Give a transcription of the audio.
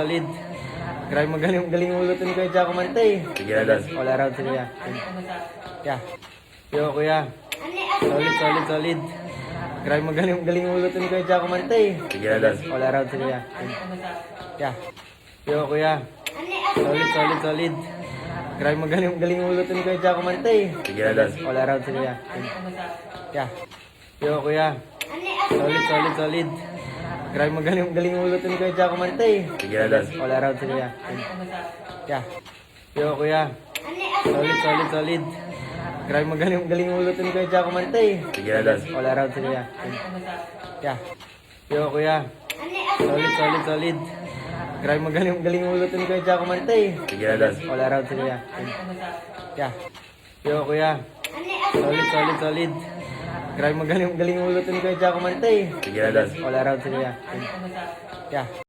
solid. Grabe magaling ulutin ni Kuya Jaco Mantay. Sige na, Don. All around si Kuya. Kuya. Yo, Kuya. Solid. Grabe magaling ulutin ni Kuya Jaco Mantay. Sige na, Don. All around si Kuya. Kuya. Yo, Kuya. Solid. Grabe magaling ulutin ni Kuya Jaco Mantay. Sige na, Don. All around si Kuya. Kuya. Yo, Kuya. Solid. Grabe magaling ulutin ni Kuya Jaco Mantay. Sige na, Don. All around si Kuya. Kuya. Yo, Kuya. Solid. Grabe magaling ulutin ni Kuya Jaco Mantay. Sige na, Don. All around si Kuya. Kuya. Yo, Kuya. Solid. Grabe magaling ulutin ni Kuya Jaco Mantay. Sige na, Don. All around si Kuya. Kuya. Yo, Kuya. Solid. Grabe magaling ulutin ni Kuya Jaco Mantay. Sige na, Don. All around si Kuya. Kuya.